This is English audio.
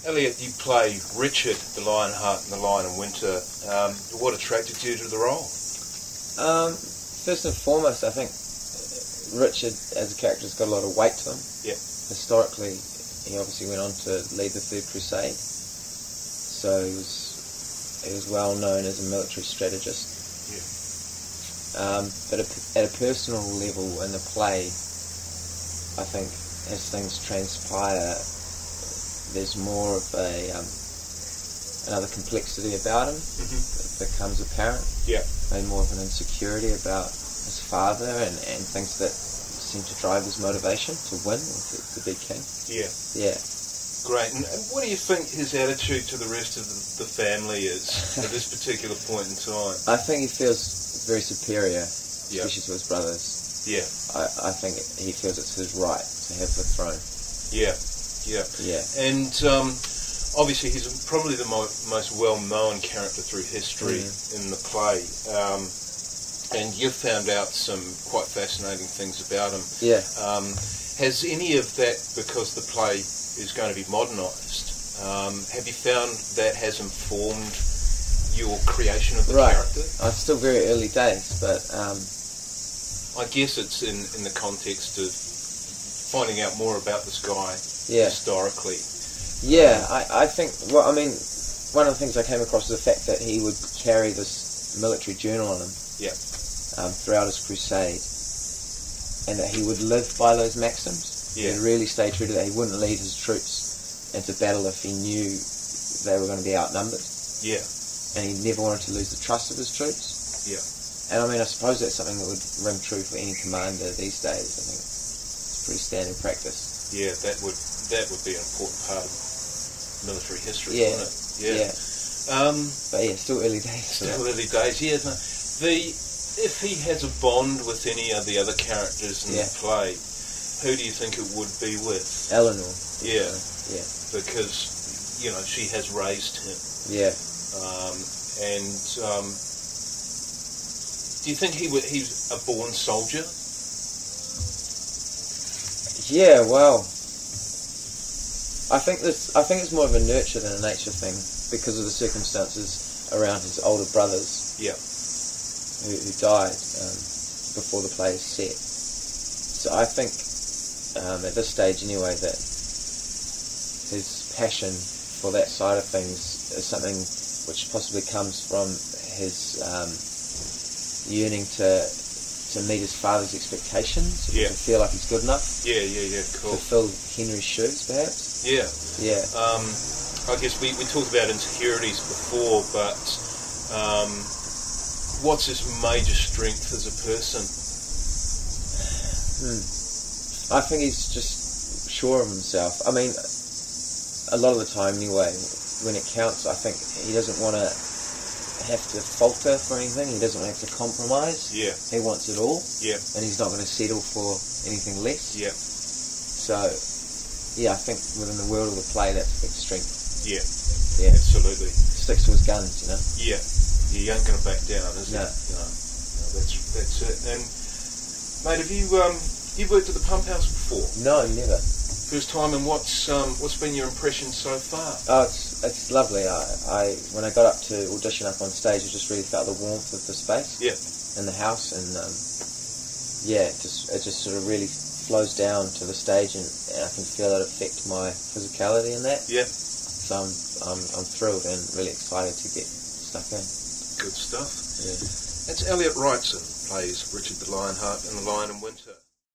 Elliot, you play Richard, the Lionheart in The Lion in Winter. What attracted you to the role? First and foremost, I think Richard as a character has got a lot of weight to him. Yeah. Historically, he obviously went on to lead the Third Crusade, so he was well known as a military strategist. Yeah. But at a personal level in the play, I think as things transpire, there's more of another complexity about him that becomes apparent. Yeah. Maybe more of an insecurity about his father and things that seem to drive his motivation to win, to be king. Yeah. Yeah. Great. And what do you think his attitude to the rest of the family is at this particular point in time? I think he feels very superior, especially to his brothers. Yeah. I think he feels it's his right to have the throne. Yeah. Yeah. Yeah. And obviously he's probably the most well-known character through history in the play. And you've found out some quite fascinating things about him. Yeah. Has any of that, because the play is going to be modernised, have you found that has informed your creation of the character? It's still very early days, but I guess it's in the context of finding out more about this guy historically. Yeah, I think, well, I mean, one of the things I came across was the fact that he would carry this military journal on him throughout his crusade, and that he would live by those maxims. Yeah. He'd really stay true to that. He wouldn't lead his troops into battle if he knew they were going to be outnumbered. Yeah. And he never wanted to lose the trust of his troops. Yeah. And I mean, I suppose that's something that would ring true for any commander these days. I think it's pretty standard practice. Yeah, that would be an important part of military history, wouldn't it? Yeah. But yeah, still early days. Still early days. Yeah. No, if he has a bond with any of the other characters in the play, who do you think it would be with? Eleanor. Yeah. Yeah. Because she has raised him. Yeah. Do you think he's a born soldier? Yeah, well, I think it's more of a nurture than a nature thing because of the circumstances around his older brothers. Yeah. Who died before the play is set. So I think at this stage anyway that his passion for that side of things is something which possibly comes from his yearning to meet his father's expectations, to feel like he's good enough. Yeah, cool. To fill Henry's shoes, perhaps. Yeah. Yeah. I guess we talked about insecurities before, but what's his major strength as a person? I think he's just sure of himself. I mean, a lot of the time anyway, when it counts, I think he doesn't want to have to falter for anything. He doesn't want to have to compromise. Yeah. He wants it all. Yeah. And he's not going to settle for anything less. Yeah. So, yeah, I think within the world of the play, that's a big strength. Yeah. Yeah. Absolutely. Sticks to his guns, Yeah. You ain't going to back down, is it? No. That's it. And mate, have you worked at the Pump House before? No, never. First time, and what's been your impression so far? Oh, it's lovely. I when I got up to audition up on stage, I just really felt the warmth of the space. Yeah. In the house, and it just sort of really flows down to the stage, and I can feel it affect my physicality in that. Yeah. So I'm thrilled and really excited to get stuck in. Good stuff. Yeah. That's Elliot Wrightson, plays Richard the Lionheart in The Lion in Winter.